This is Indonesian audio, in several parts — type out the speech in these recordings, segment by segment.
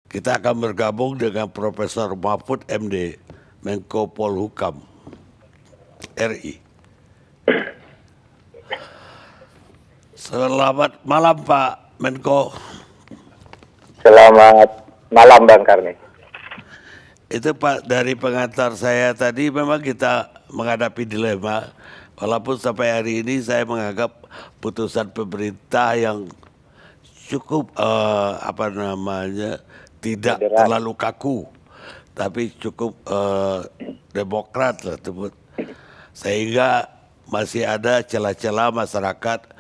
Kita akan bergabung dengan Profesor Mahfud MD, Menko Polhukam RI. Selamat malam Pak Menko. Selamat malam Bang Karni. Itu Pak, dari pengantar saya tadi memang kita menghadapi dilema. Walaupun sampai hari ini saya menganggap putusan pemerintah yang cukup tidak Moderat. terlalu kaku, tapi cukup demokrat lah tersebut, sehingga masih ada celah-celah masyarakat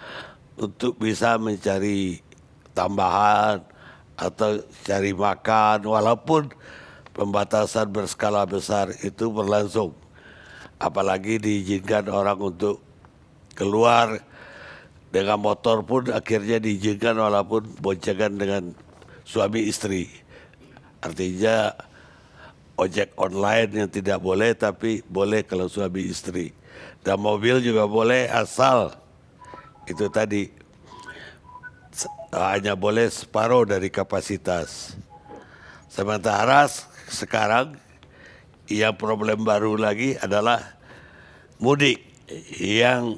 untuk bisa mencari tambahan atau cari makan, walaupun pembatasan berskala besar itu berlangsung, apalagi diizinkan orang untuk keluar dengan motor pun akhirnya diizinkan walaupun boncengan dengan suami istri. Artinya ojek online yang tidak boleh tapi boleh kalau suami istri. Dan mobil juga boleh asal itu tadi hanya boleh separuh dari kapasitas. Sementara sekarang yang problem baru lagi adalah mudik yang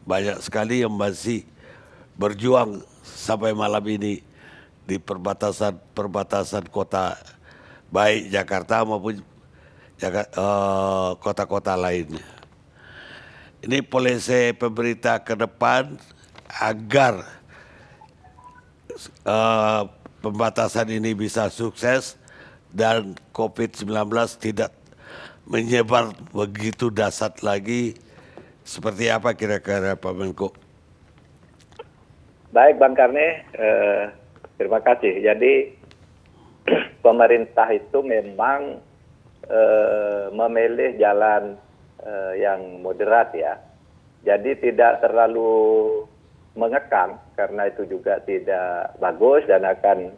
banyak sekali yang masih berjuang sampai malam ini di perbatasan kota, baik Jakarta maupun kota-kota lainnya. Ini polisi pemerintah ke depan agar pembatasan ini bisa sukses dan COVID-19 tidak menyebar begitu dahsyat lagi. Seperti apa kira-kira Pak Menko? Baik Bang Karni, terima kasih. Jadi pemerintah itu memang memilih jalan yang moderat ya. Jadi tidak terlalu mengekang karena itu juga tidak bagus dan akan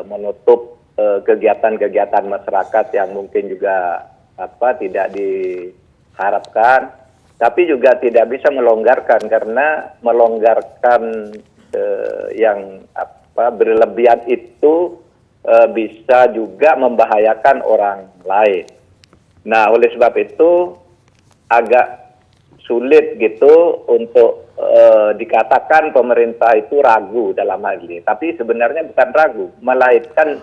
menutup kegiatan-kegiatan masyarakat yang mungkin juga tidak diharapkan, tapi juga tidak bisa melonggarkan karena melonggarkan yang berlebihan itu bisa juga membahayakan orang lain. Nah, oleh sebab itu agak sulit gitu untuk dikatakan pemerintah itu ragu dalam hal ini. Tapi sebenarnya bukan ragu, melainkan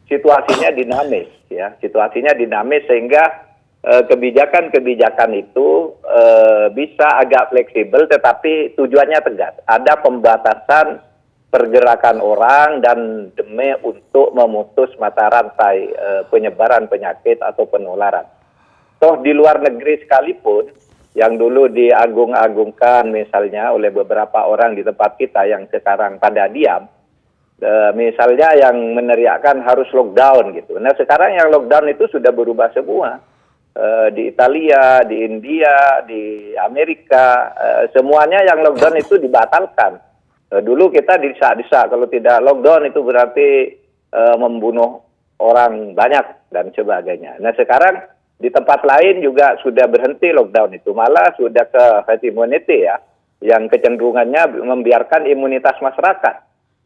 situasinya dinamis ya. Situasinya dinamis sehingga kebijakan-kebijakan itu bisa agak fleksibel tetapi tujuannya tegas. Ada pembatasan pergerakan orang dan demi untuk memutus mata rantai penyebaran penyakit atau penularan. Toh di luar negeri sekalipun yang dulu diagung-agungkan misalnya oleh beberapa orang di tempat kita yang sekarang pada diam, misalnya yang meneriakkan harus lockdown gitu. Nah sekarang yang lockdown itu sudah berubah semua. Di Italia, di India, di Amerika, semuanya yang lockdown itu dibatalkan. Dulu kita disa-disa kalau tidak lockdown itu berarti membunuh orang banyak dan sebagainya. Nah sekarang di tempat lain juga sudah berhenti lockdown itu, malah sudah ke herd immunity ya, yang kecenderungannya membiarkan imunitas masyarakat.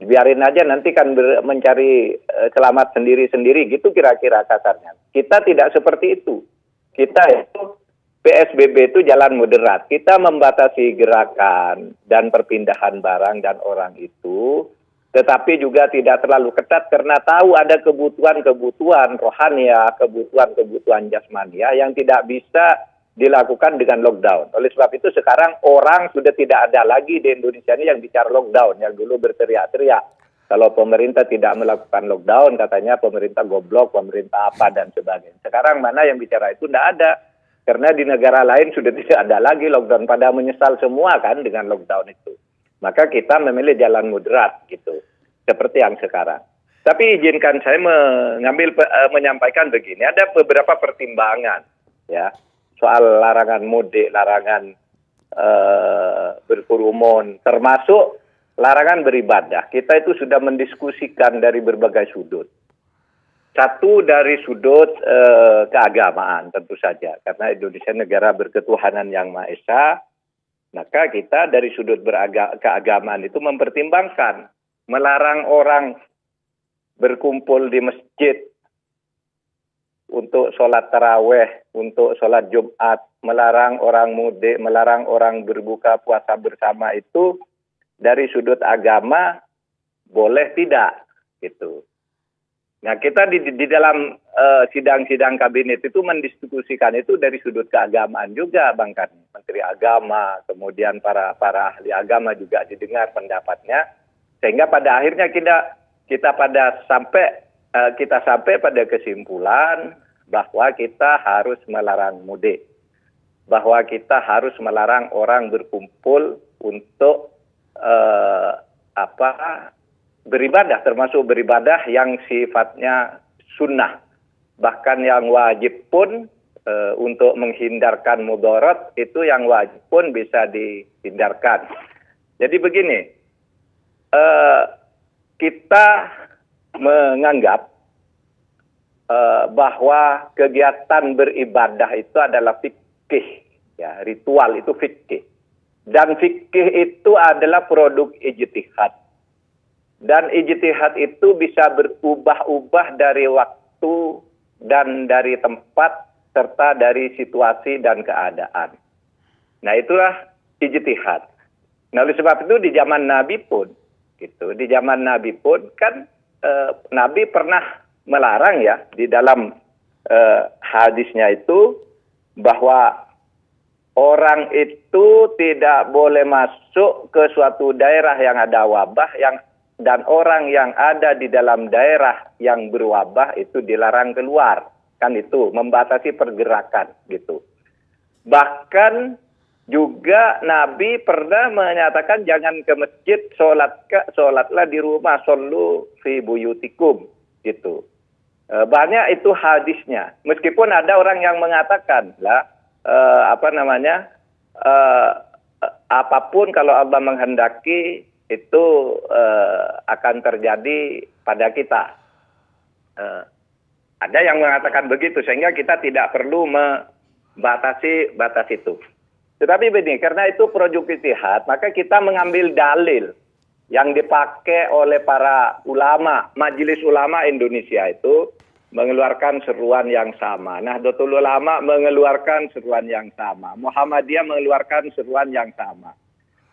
Biarin aja nanti kan mencari selamat sendiri-sendiri gitu kira-kira kasarnya. Kita tidak seperti itu. Kita itu PSBB itu jalan moderat. Kita membatasi gerakan dan perpindahan barang dan orang itu, tetapi juga tidak terlalu ketat karena tahu ada kebutuhan-kebutuhan rohania, kebutuhan-kebutuhan jasmania yang tidak bisa dilakukan dengan lockdown. Oleh sebab itu sekarang orang sudah tidak ada lagi di Indonesia ini yang bicara lockdown, yang dulu berteriak-teriak. Kalau pemerintah tidak melakukan lockdown, katanya pemerintah goblok, pemerintah apa, dan sebagainya. Sekarang mana yang bicara itu? Tidak ada. Karena di negara lain sudah tidak ada lagi lockdown. Pada menyesal semua kan dengan lockdown itu. Maka kita memilih jalan moderat gitu. Seperti yang sekarang. Tapi izinkan saya menyampaikan begini. Ada beberapa pertimbangan ya. Soal larangan mudik, larangan berkerumun, termasuk larangan beribadah. Kita itu sudah mendiskusikan dari berbagai sudut. Satu dari sudut keagamaan tentu saja. Karena Indonesia negara berketuhanan yang Maha Esa, maka kita dari sudut keagamaan itu mempertimbangkan melarang orang berkumpul di masjid untuk sholat taraweh, untuk sholat Jumat, melarang orang mudik, melarang orang berbuka puasa bersama itu dari sudut agama boleh tidak gitu. Nah, kita di dalam sidang-sidang kabinet itu mendiskusikan itu dari sudut keagamaan juga, Bang Karni. Menteri Agama, kemudian para ahli agama juga didengar pendapatnya, sehingga pada akhirnya kita sampai pada kesimpulan bahwa kita harus melarang mudik, bahwa kita harus melarang orang berkumpul untuk beribadah, termasuk beribadah yang sifatnya sunnah. Bahkan yang wajib pun untuk menghindarkan mudarat itu yang wajib pun bisa dihindarkan. Jadi begini, kita menganggap bahwa kegiatan beribadah itu adalah fikih, ya, ritual itu fikih. Dan fikih itu adalah produk ijtihad. Dan ijtihad itu bisa berubah-ubah dari waktu dan dari tempat serta dari situasi dan keadaan. Nah, itulah ijtihad. Nah, oleh sebab itu di zaman Nabi pun gitu, di zaman Nabi pun kan Nabi pernah melarang, ya, di dalam hadisnya itu bahwa orang itu tidak boleh masuk ke suatu daerah yang ada wabah, dan orang yang ada di dalam daerah yang berwabah itu dilarang keluar. Kan itu membatasi pergerakan gitu. Bahkan juga Nabi pernah menyatakan jangan ke masjid, sholatlah di rumah, shollu fi buyutikum gitu. Banyak itu hadisnya. Meskipun ada orang yang mengatakan apapun kalau Allah menghendaki itu akan terjadi pada kita. Ada yang mengatakan begitu, sehingga kita tidak perlu membatasi batas itu. Tetapi begini, karena itu produk ijtihad, maka kita mengambil dalil yang dipakai oleh para ulama, Majelis Ulama Indonesia itu mengeluarkan seruan yang sama. Nahdlatul Ulama mengeluarkan seruan yang sama. Muhammadiyah mengeluarkan seruan yang sama.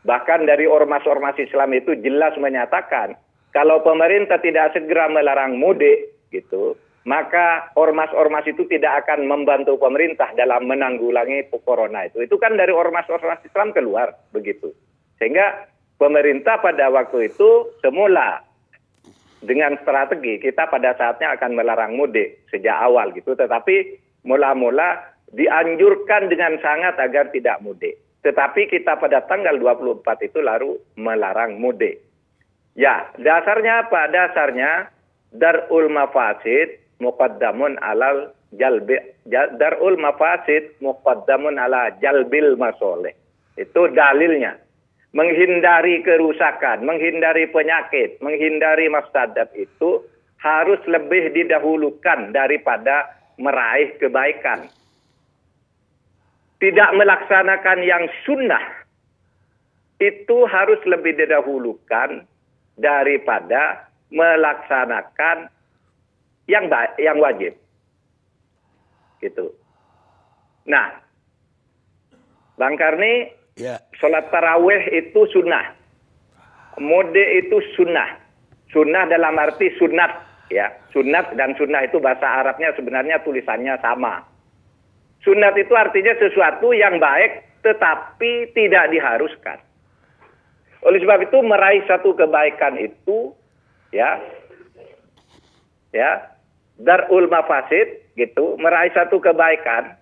Bahkan dari ormas-ormas Islam itu jelas menyatakan kalau pemerintah tidak segera melarang mudik gitu, maka ormas-ormas itu tidak akan membantu pemerintah dalam menanggulangi corona itu. Itu kan dari ormas-ormas Islam keluar begitu. Sehingga pemerintah pada waktu itu semula dengan strategi kita pada saatnya akan melarang mudik sejak awal gitu, tetapi mula-mula dianjurkan dengan sangat agar tidak mudik. Tetapi kita pada tanggal 24 itu lalu melarang mudik. Ya, dasarnya apa? Dasarnya darul mafasid muqaddamun alal jalbi, darul mafasid muqaddamun ala jalbil masoleh. Itu dalilnya. Menghindari kerusakan, menghindari penyakit, menghindari mafsadat itu harus lebih didahulukan daripada meraih kebaikan. Tidak melaksanakan yang sunnah itu harus lebih didahulukan daripada melaksanakan yang wajib. Gitu. Nah, Bang Karni, Ya. sholat taraweh itu sunnah. Mudik itu sunnah. Sunnah dalam arti sunat, ya. Sunat dan sunnah itu bahasa Arabnya sebenarnya tulisannya sama. Sunat itu artinya sesuatu yang baik tetapi tidak diharuskan. Oleh sebab itu meraih satu kebaikan itu, ya, darul mafasid gitu, meraih satu kebaikan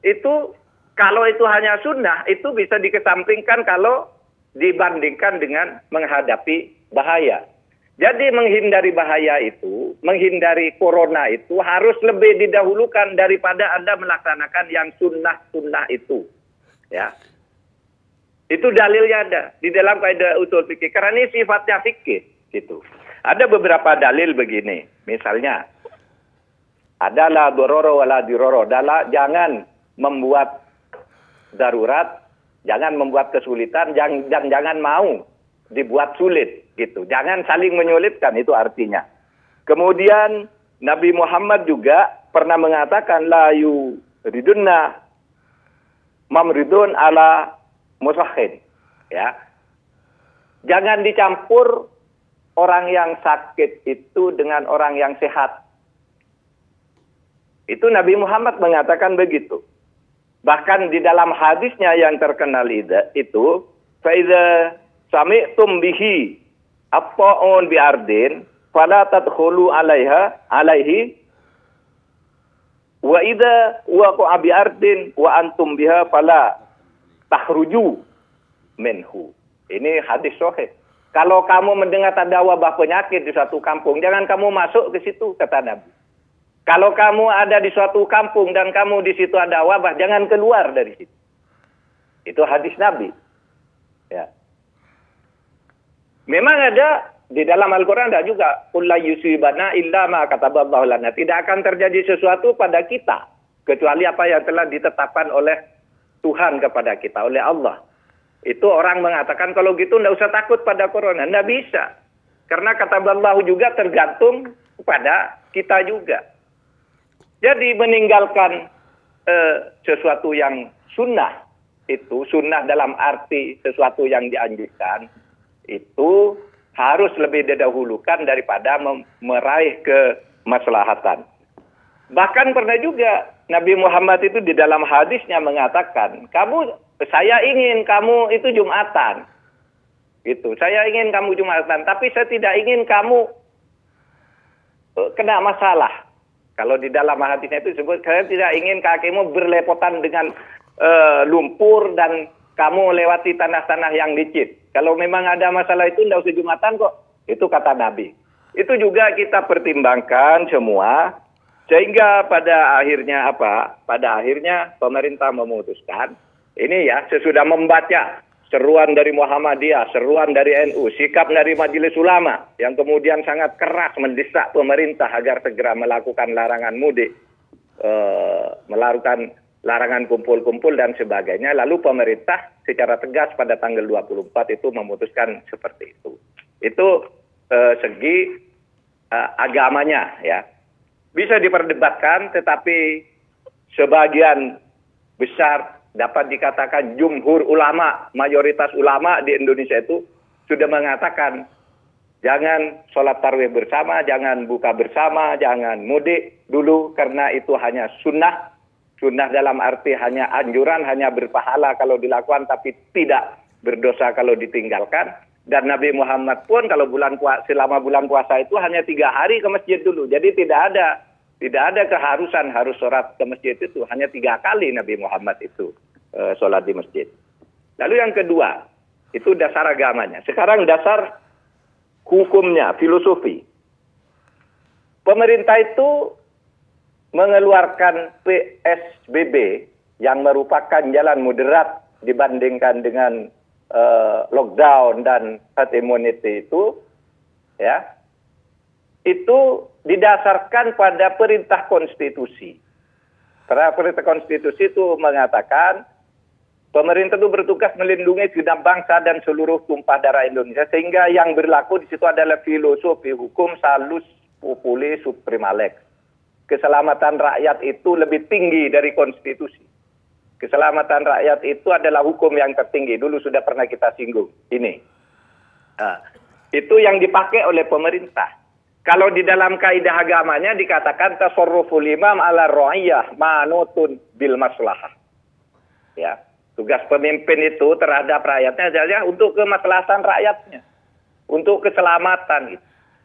itu kalau itu hanya sunnah itu bisa dikesampingkan kalau dibandingkan dengan menghadapi bahaya. Jadi menghindari bahaya itu, menghindari corona itu harus lebih didahulukan daripada Anda melaksanakan yang sunnah-sunnah itu. Ya. Itu dalilnya ada di dalam kaidah usul fikih. Karena ini sifatnya fikih gitu. Ada beberapa dalil begini. Misalnya, adalah dororo wala diroro. Jangan membuat darurat, jangan membuat kesulitan, jangan mau dibuat sulit gitu. Jangan saling menyulitkan, itu artinya. Kemudian Nabi Muhammad juga pernah mengatakan la yuridunna mamridun ala musakhin. Ya. Jangan dicampur orang yang sakit itu dengan orang yang sehat. Itu Nabi Muhammad mengatakan begitu. Bahkan di dalam hadisnya yang terkenal itu, faidza sami'tum bihi at-ta'un bi ardin fala tadkhulu alaihi wa idza waqa'a bi ardin wa antum biha fala takhruju minhu. Ini hadis sahih. Kalau kamu mendengar ada wabah penyakit di suatu kampung, jangan kamu masuk ke situ, kata Nabi. Kalau kamu ada di suatu kampung dan kamu di situ ada wabah, jangan keluar dari situ. Itu hadis Nabi. Ya. Memang ada di dalam Al-Quran ada juga qul la yusibana illa ma kataballahu lana. Tidak akan terjadi sesuatu pada kita kecuali apa yang telah ditetapkan oleh Tuhan kepada kita, oleh Allah. Itu orang mengatakan kalau gitu tidak usah takut pada corona. Tidak bisa. Karena kataballahu juga tergantung kepada kita juga. Jadi meninggalkan sesuatu yang sunnah, itu sunnah dalam arti sesuatu yang dianjurkan, itu harus lebih didahulukan daripada meraih kemaslahatan. Bahkan pernah juga Nabi Muhammad itu di dalam hadisnya mengatakan, saya ingin kamu itu Jumatan. Gitu. Saya ingin kamu Jumatan, tapi saya tidak ingin kamu kena masalah. Kalau di dalam hadisnya itu disebut, saya tidak ingin kakimu berlepotan dengan lumpur dan kamu lewati tanah-tanah yang licin. Kalau memang ada masalah itu, tidak usah Jumatan kok. Itu kata Nabi. Itu juga kita pertimbangkan semua, sehingga pada akhirnya apa? Pada akhirnya pemerintah memutuskan, ini ya, sesudah membaca seruan dari Muhammadiyah, seruan dari NU, sikap dari Majelis Ulama yang kemudian sangat keras mendesak pemerintah agar segera melakukan larangan mudik, melakukan larangan kumpul-kumpul dan sebagainya. Lalu pemerintah secara tegas pada tanggal 24 itu memutuskan seperti itu. Itu segi agamanya ya. Bisa diperdebatkan, tetapi sebagian besar dapat dikatakan jumhur ulama, mayoritas ulama di Indonesia itu sudah mengatakan jangan sholat tarawih bersama, jangan buka bersama, jangan mudik dulu karena itu hanya sunnah. Sunnah dalam arti hanya anjuran, hanya berpahala kalau dilakukan tapi tidak berdosa kalau ditinggalkan. Dan Nabi Muhammad pun kalau selama bulan puasa itu hanya 3 hari ke masjid dulu. Jadi tidak ada keharusan harus sholat ke masjid itu. Hanya 3 kali Nabi Muhammad itu sholat di masjid. Lalu yang kedua, itu dasar agamanya. Sekarang dasar hukumnya, filosofi. Pemerintah itu mengeluarkan PSBB yang merupakan jalan moderat dibandingkan dengan lockdown dan herd immunity itu, ya, itu didasarkan pada perintah konstitusi. Karena perintah konstitusi itu mengatakan pemerintah itu bertugas melindungi genap bangsa dan seluruh tumpah darah Indonesia, sehingga yang berlaku di situ adalah filosofi hukum salus populi suprema lex. Keselamatan rakyat itu lebih tinggi dari konstitusi. Keselamatan rakyat itu adalah hukum yang tertinggi. Dulu sudah pernah kita singgung ini. Nah, itu yang dipakai oleh pemerintah. Kalau di dalam kaidah agamanya dikatakan tasarruful imam ala ra'iyah manutun bil maslahah. Ya, tugas pemimpin itu terhadap rakyatnya adalah untuk kemaslahatan rakyatnya, untuk keselamatan.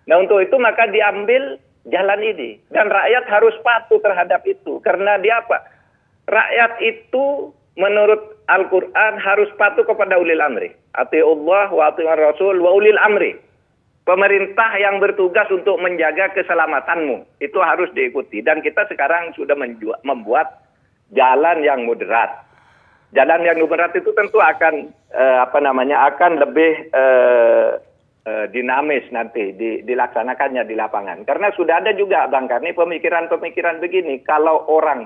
Nah, untuk itu maka diambil jalan ini dan rakyat harus patuh terhadap itu. Karena dia apa? Rakyat itu menurut Al-Quran harus patuh kepada ulil amri. Atiullah wa atiur rasul wa ulil amri. Pemerintah yang bertugas untuk menjaga keselamatanmu itu harus diikuti. Dan kita sekarang sudah membuat jalan yang moderat. Jalan yang moderat itu tentu akan akan lebih dinamis nanti dilaksanakannya di lapangan. Karena sudah ada juga Bang Karni pemikiran-pemikiran begini. Kalau orang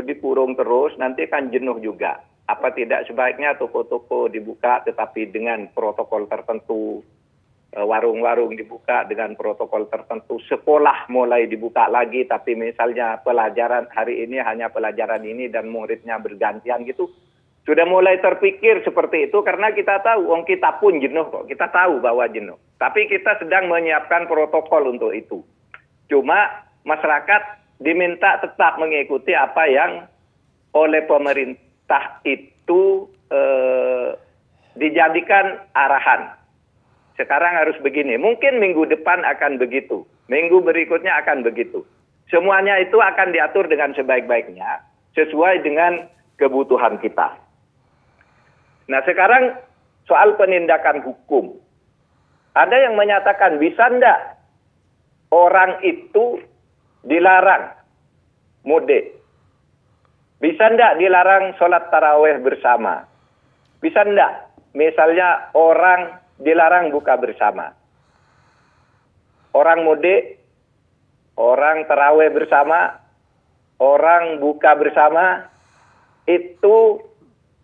dikurung terus nanti kan jenuh juga. Apa tidak sebaiknya toko-toko dibuka tetapi dengan protokol tertentu, warung-warung dibuka dengan protokol tertentu, sekolah mulai dibuka lagi, tapi misalnya pelajaran hari ini hanya pelajaran ini dan muridnya bergantian gitu. Sudah mulai terpikir seperti itu karena kita tahu, kita pun jenuh kok, kita tahu bahwa jenuh. Tapi kita sedang menyiapkan protokol untuk itu. Cuma masyarakat diminta tetap mengikuti apa yang oleh pemerintah itu dijadikan arahan. Sekarang harus begini, mungkin minggu depan akan begitu, minggu berikutnya akan begitu. Semuanya itu akan diatur dengan sebaik-baiknya, sesuai dengan kebutuhan kita. Nah sekarang soal penindakan hukum. Ada yang menyatakan bisa enggak orang itu dilarang mudik? Bisa enggak dilarang sholat tarawih bersama? Bisa enggak misalnya orang dilarang buka bersama? Orang mudik, orang tarawih bersama, orang buka bersama, itu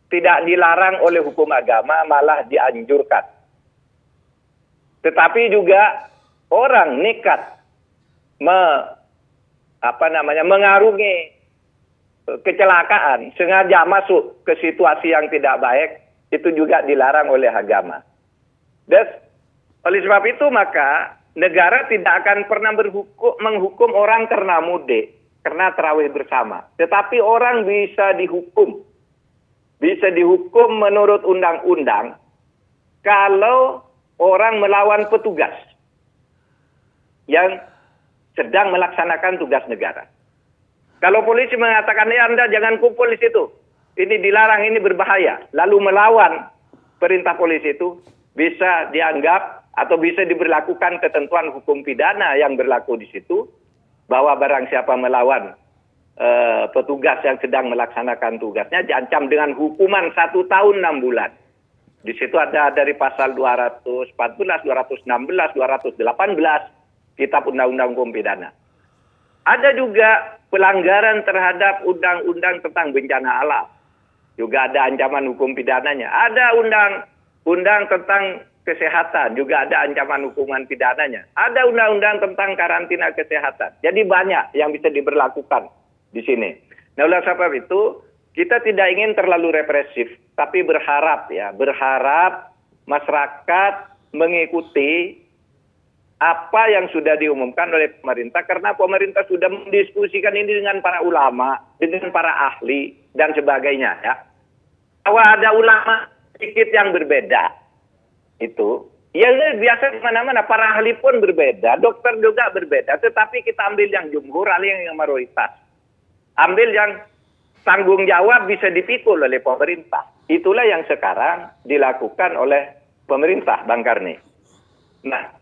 tidak dilarang oleh hukum agama, malah dianjurkan. Tetapi juga orang nekat mengarungi kecelakaan, sengaja masuk ke situasi yang tidak baik, itu juga dilarang oleh agama. Dan oleh sebab itu maka negara tidak akan pernah menghukum orang karena mudik, karena tarawih bersama. Tetapi orang bisa dihukum menurut undang-undang kalau orang melawan petugas yang sedang melaksanakan tugas negara. Kalau polisi mengatakan, Anda jangan kumpul di situ, ini dilarang, ini berbahaya, lalu melawan perintah polisi itu, bisa dianggap atau bisa diberlakukan ketentuan hukum pidana yang berlaku di situ, bahwa barang siapa melawan petugas yang sedang melaksanakan tugasnya diancam dengan hukuman 1 tahun 6 bulan. Di situ ada dari pasal 214, 216, 218 Kitab Undang-Undang Hukum Pidana. Ada juga pelanggaran terhadap undang-undang tentang bencana alam. Juga ada ancaman hukum pidananya. Ada undang-undang tentang kesehatan, juga ada ancaman hukuman pidananya. Ada undang-undang tentang karantina kesehatan. Jadi banyak yang bisa diberlakukan di sini. Nah, oleh sebab itu kita tidak ingin terlalu represif, tapi berharap masyarakat mengikuti apa yang sudah diumumkan oleh pemerintah, karena pemerintah sudah mendiskusikan ini dengan para ulama, dengan para ahli dan sebagainya ya. Bahwa ada ulama sedikit yang berbeda itu, ya biasa di mana-mana, para ahli pun berbeda, dokter juga berbeda, tetapi kita ambil yang jumhur, ahli yang mayoritas. Ambil yang tanggung jawab bisa dipikul oleh pemerintah. Itulah yang sekarang dilakukan oleh pemerintah, Bang Karni. Nah,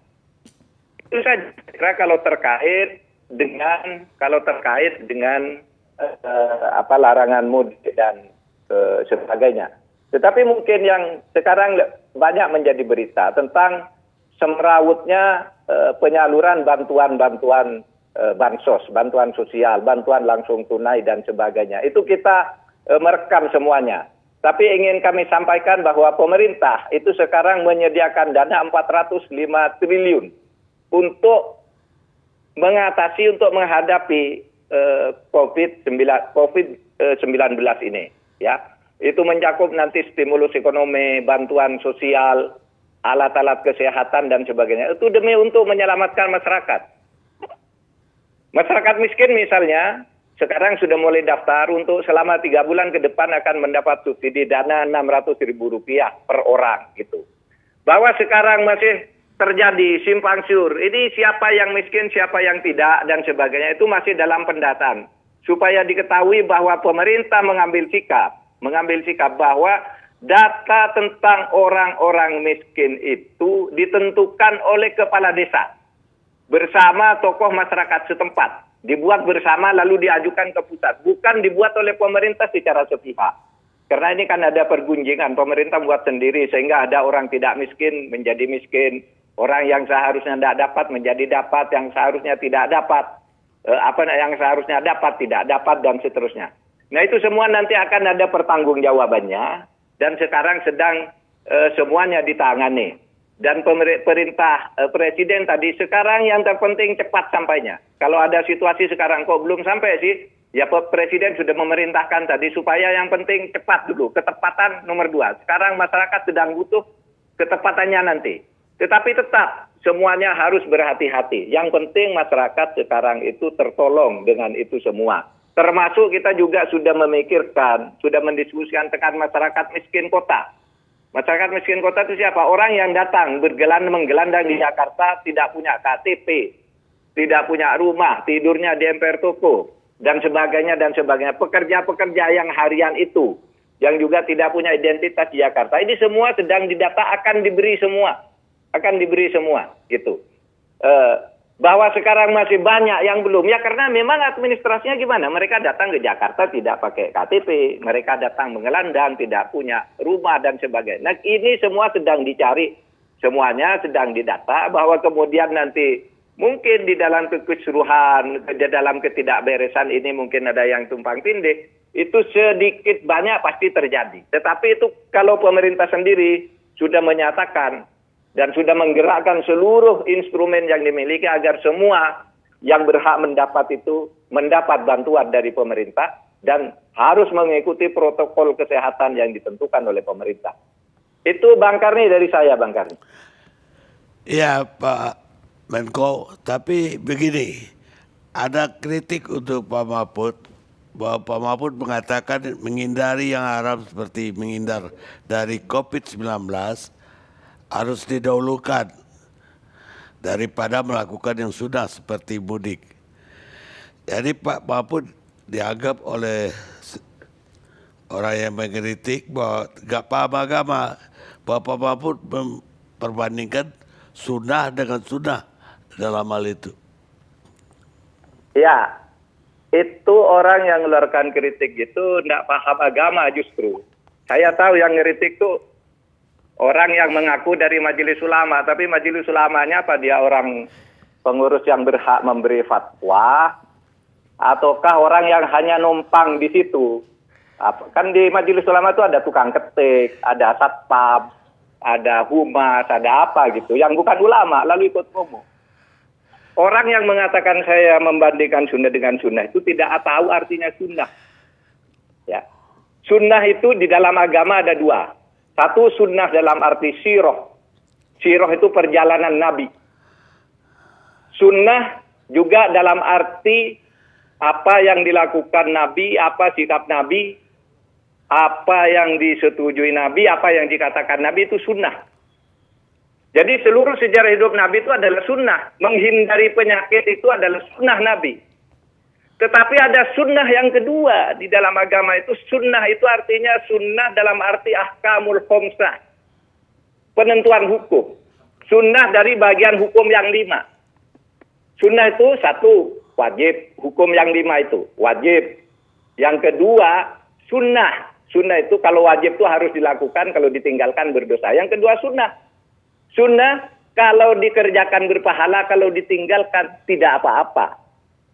itu saja kalau terkait dengan larangan mudik dan sebagainya. Tetapi mungkin yang sekarang banyak menjadi berita tentang semrawutnya penyaluran bantuan bansos, bantuan sosial, bantuan langsung tunai dan sebagainya. Itu kita merekam semuanya. Tapi ingin kami sampaikan bahwa pemerintah itu sekarang menyediakan dana 405 triliun untuk menghadapi COVID-19 ini, ya. Itu mencakup nanti stimulus ekonomi, bantuan sosial, alat-alat kesehatan dan sebagainya. Itu demi untuk menyelamatkan masyarakat. Masyarakat miskin misalnya sekarang sudah mulai daftar untuk selama 3 bulan ke depan akan mendapat subsidi dana Rp600.000 per orang gitu. Bahwa sekarang masih terjadi simpang siur, ini siapa yang miskin, siapa yang tidak dan sebagainya, itu masih dalam pendataan. Supaya diketahui bahwa pemerintah mengambil sikap bahwa data tentang orang-orang miskin itu ditentukan oleh kepala desa bersama tokoh masyarakat setempat. Dibuat bersama lalu diajukan ke pusat. Bukan dibuat oleh pemerintah secara sepihak. Karena ini kan ada pergunjingan. Pemerintah buat sendiri sehingga ada orang tidak miskin menjadi miskin. Orang yang seharusnya tidak dapat menjadi dapat. Yang seharusnya tidak dapat. Yang seharusnya dapat tidak dapat dan seterusnya. Nah itu semua nanti akan ada pertanggungjawabannya. Dan sekarang sedang semuanya ditangani. dan perintah Presiden tadi, sekarang yang terpenting cepat sampainya. Kalau ada situasi sekarang kok belum sampai sih, ya Presiden sudah memerintahkan tadi supaya yang penting cepat dulu, ketepatan nomor 2. Sekarang masyarakat sedang butuh ketepatannya nanti. Tetapi tetap semuanya harus berhati-hati. Yang penting masyarakat sekarang itu tertolong dengan itu semua. Termasuk kita juga sudah memikirkan, sudah mendiskusikan tentang masyarakat miskin kota. Masyarakat miskin kota itu siapa? Orang yang datang menggelandang di Jakarta, tidak punya KTP, tidak punya rumah, tidurnya di emper toko, dan sebagainya, dan sebagainya. Pekerja-pekerja yang harian itu, yang juga tidak punya identitas di Jakarta. Ini semua sedang didata, akan diberi semua. Akan diberi semua, gitu. Bahwa sekarang masih banyak yang belum, ya karena memang administrasinya gimana? Mereka datang ke Jakarta tidak pakai KTP, mereka datang mengelandang, tidak punya rumah dan sebagainya. Nah, ini semua sedang dicari, semuanya sedang didata, bahwa kemudian nanti mungkin di dalam kekisruhan, di dalam ketidakberesan ini mungkin ada yang tumpang tindih, itu sedikit banyak pasti terjadi. Tetapi itu kalau pemerintah sendiri sudah menyatakan dan sudah menggerakkan seluruh instrumen yang dimiliki agar semua yang berhak mendapat itu mendapat bantuan dari pemerintah dan harus mengikuti protokol kesehatan yang ditentukan oleh pemerintah. Itu Bang Karni dari saya, Bang Karni. Ya Pak Menko, tapi begini, ada kritik untuk Pak Mahfud, bahwa Pak Mahfud mengatakan menghindari yang haram seperti menghindar dari COVID-19 harus didahulukan daripada melakukan yang sudah seperti mudik. Jadi Pak Mahfud dianggap oleh orang yang mengkritik bahwa tidak paham agama, bahwa Pak Mahfud memperbandingkan sunnah dengan sunnah dalam hal itu. Ya, itu orang yang mengeluarkan kritik itu tidak paham agama justru. Saya tahu yang ngeritik itu orang yang mengaku dari Majelis Ulama, tapi Majelis Ulamanya apa dia orang pengurus yang berhak memberi fatwa, ataukah orang yang hanya numpang di situ? Kan di Majelis Ulama itu ada tukang ketik, ada satpam, ada humas, ada apa gitu, yang bukan ulama lalu ikut ngomong. Orang yang mengatakan saya membandingkan sunnah dengan sunnah itu tidak tahu artinya sunnah. Ya, sunnah itu di dalam agama ada 2. Satu, sunnah dalam arti siroh. Siroh itu perjalanan Nabi. Sunnah juga dalam arti apa yang dilakukan Nabi, apa sikap Nabi, apa yang disetujui Nabi, apa yang dikatakan Nabi itu sunnah. Jadi seluruh sejarah hidup Nabi itu adalah sunnah. Menghindari penyakit itu adalah sunnah Nabi. Tetapi ada sunnah yang kedua di dalam agama itu. Sunnah itu artinya sunnah dalam arti ahkamul khomsah. Penentuan hukum. Sunnah dari bagian hukum yang 5. Sunnah itu 1, wajib. Hukum yang 5 itu wajib. Yang kedua, sunnah. Sunnah itu kalau wajib itu harus dilakukan, kalau ditinggalkan berdosa. Yang kedua sunnah. Sunnah kalau dikerjakan berpahala, kalau ditinggalkan tidak apa-apa.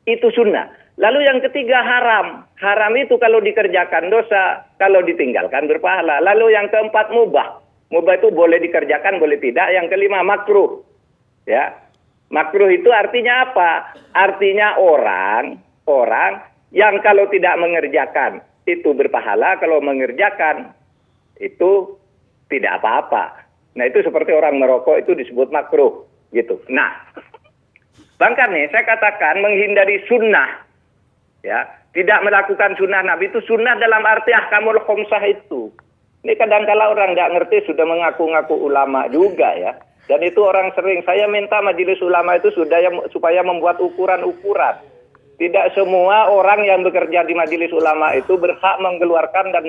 Itu sunnah. Lalu yang ketiga haram. Haram itu kalau dikerjakan dosa, kalau ditinggalkan berpahala. Lalu yang keempat mubah. Mubah itu boleh dikerjakan, boleh tidak. Yang kelima makruh. Ya. Makruh itu artinya apa? Artinya orang yang kalau tidak mengerjakan itu berpahala, kalau mengerjakan itu tidak apa-apa. Nah, itu seperti orang merokok itu disebut makruh gitu. Nah, Bang Karni, saya katakan menghindari sunnah. Ya, tidak melakukan sunnah Nabi itu sunnah dalam arti ahkamul khomsah itu. Ini kadang-kala orang nggak ngerti sudah mengaku-ngaku ulama juga ya. Dan itu orang sering, saya minta Majelis Ulama itu supaya membuat ukuran-ukuran. Tidak semua orang yang bekerja di Majelis Ulama itu berhak mengeluarkan dan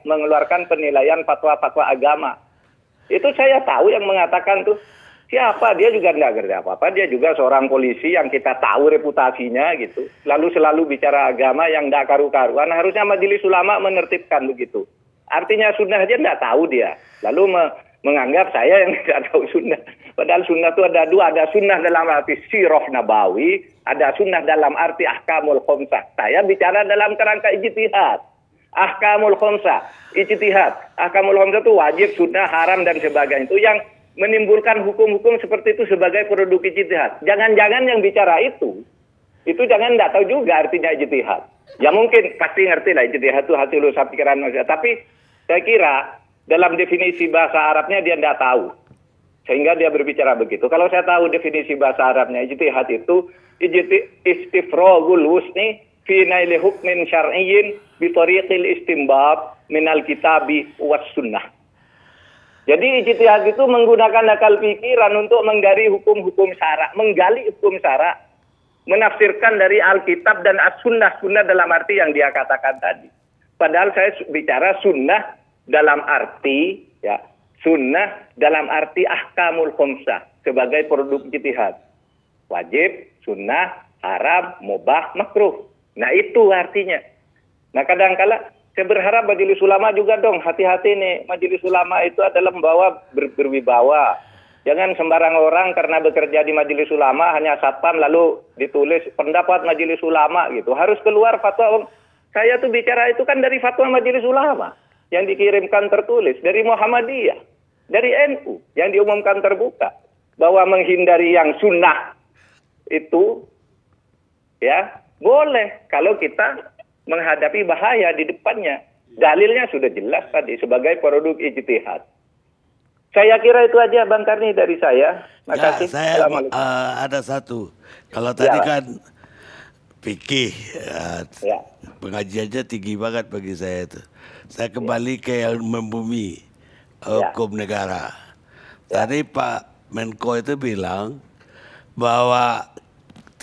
mengeluarkan penilaian fatwa-fatwa agama. Itu saya tahu yang mengatakan tuh. Siapa? Dia juga tidak ngerti apa-apa. Dia juga seorang polisi yang kita tahu reputasinya gitu. Lalu selalu bicara agama yang tidak karu-karuan. Harusnya Majelis Ulama menertibkan begitu. Artinya sunnah aja tidak tahu dia. Lalu menganggap saya yang tidak tahu sunnah. Padahal sunnah itu ada 2. Ada sunnah dalam arti siroh nabawi. Ada sunnah dalam arti ahkamul khomsah. Saya bicara dalam kerangka ijtihad. Ahkamul khomsah. Ijtihad. Ahkamul khomsah itu wajib, sunnah, haram, dan sebagainya. Itu yang menimbulkan hukum-hukum seperti itu sebagai produk ijtihad. Jangan-jangan yang bicara itu jangan tidak tahu juga artinya ijtihad. Ya mungkin pasti ngerti lah ijtihad itu hasil usaha pikiran manusia. Tapi saya kira dalam definisi bahasa Arabnya dia tidak tahu. Sehingga dia berbicara begitu. Kalau saya tahu definisi bahasa Arabnya, ijtihad itu istifragul wusni fi naili hukmin syar'iyyin bi tariqil istinbab minal kitabi was sunnah. Jadi ijtihad itu menggunakan akal pikiran untuk menggali hukum-hukum syara, menggali hukum syara, menafsirkan dari Alkitab dan As-Sunnah, sunnah dalam arti yang dia katakan tadi. Padahal saya bicara sunnah dalam arti sunnah dalam arti ahkamul khamsah sebagai produk ijtihad. Wajib, sunnah, haram, mubah, makruh. Nah itu artinya. Nah kadang-kala saya berharap majelis ulama juga dong hati-hati nih. Majelis ulama itu adalah membawa berwibawa. Jangan sembarang orang karena bekerja di majelis ulama hanya satpam lalu ditulis pendapat majelis ulama gitu. Harus keluar fatwa. Saya tuh bicara itu kan dari fatwa majelis ulama yang dikirimkan tertulis dari Muhammadiyah, dari NU yang diumumkan terbuka bahwa menghindari yang sunnah itu ya boleh kalau kita menghadapi bahaya di depannya. Dalilnya sudah jelas tadi sebagai produk ijtihad. Saya kira itu aja Bang Karni dari saya. Makasih. Saya ada satu. Kalau tadi kan fikih, pengajiannya tinggi banget bagi saya itu. Saya kembali ke yang membumi hukum negara. Tadi Pak Menko itu bilang bahwa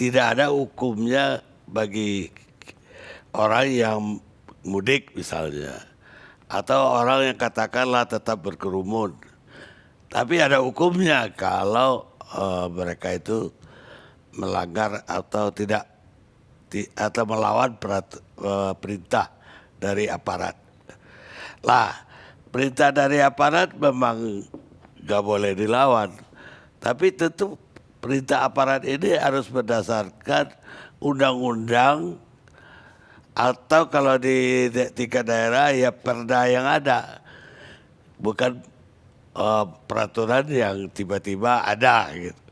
tidak ada hukumnya bagi orang yang mudik misalnya, atau orang yang katakanlah tetap berkerumun. Tapi ada hukumnya kalau mereka itu melanggar atau tidak atau melawan perintah dari aparat. Lah, perintah dari aparat memang gak boleh dilawan. Tapi tentu perintah aparat ini harus berdasarkan undang-undang atau kalau di tingkat daerah ya perda yang ada, bukan peraturan yang tiba-tiba ada gitu.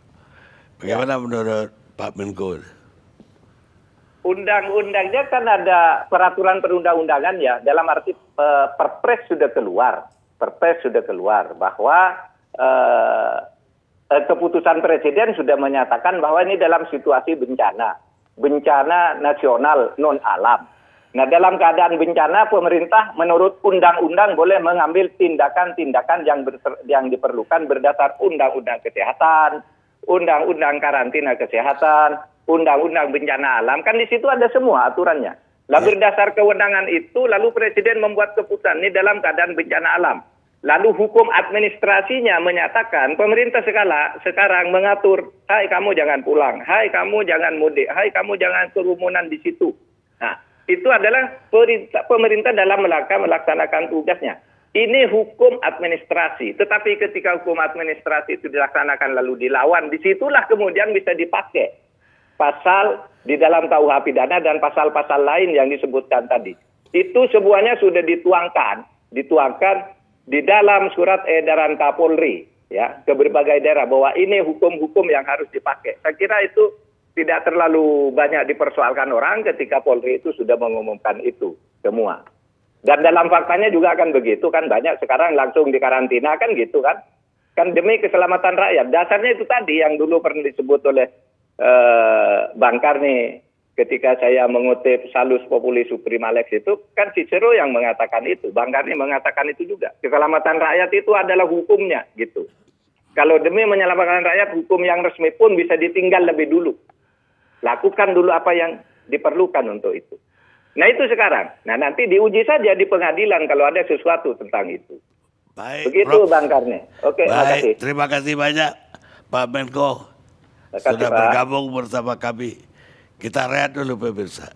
Bagaimana menurut Pak Menko? Undang-undangnya kan ada peraturan perundang-undangan ya, dalam arti perpres sudah keluar bahwa keputusan presiden sudah menyatakan bahwa ini dalam situasi bencana nasional non alam. Nah dalam keadaan bencana pemerintah menurut undang-undang boleh mengambil tindakan-tindakan yang diperlukan berdasar undang-undang kesehatan, undang-undang karantina kesehatan, undang-undang bencana alam, kan di situ ada semua aturannya. Lalu berdasar kewenangan itu lalu presiden membuat keputusan ini dalam keadaan bencana alam. Lalu hukum administrasinya menyatakan pemerintah sekarang mengatur, hai kamu jangan pulang, hai kamu jangan mudik, hai kamu jangan kerumunan di situ. Nah, itu adalah pemerintah dalam melaksanakan tugasnya. Ini hukum administrasi. Tetapi ketika hukum administrasi itu dilaksanakan lalu dilawan, disitulah kemudian bisa dipakai pasal di dalam KUH pidana dan pasal-pasal lain yang disebutkan tadi. Itu semuanya sudah dituangkan di dalam surat edaran Kapolri ya ke berbagai daerah bahwa ini hukum-hukum yang harus dipakai. Saya kira itu tidak terlalu banyak dipersoalkan orang ketika Polri itu sudah mengumumkan itu semua. Dan dalam faktanya juga akan begitu kan, banyak sekarang langsung dikarantina kan gitu kan. Kan demi keselamatan rakyat. Dasarnya itu tadi yang dulu pernah disebut oleh Bang Karni ketika saya mengutip Salus Populi Suprema Lex itu kan Cicero yang mengatakan itu. Bang Karni mengatakan itu juga. Keselamatan rakyat itu adalah hukumnya gitu. Kalau demi menyelamatkan rakyat, hukum yang resmi pun bisa ditinggal lebih dulu. Lakukan dulu apa yang diperlukan untuk itu. Nah itu sekarang. Nah nanti diuji saja di pengadilan kalau ada sesuatu tentang itu. Baik, begitu Prof. Bang Karni. Oke, makasih. Terima kasih banyak Pak Menko. Terima kasih, Sudah Pak. bergabung bersama kami. Kita rehat dulu pemirsa.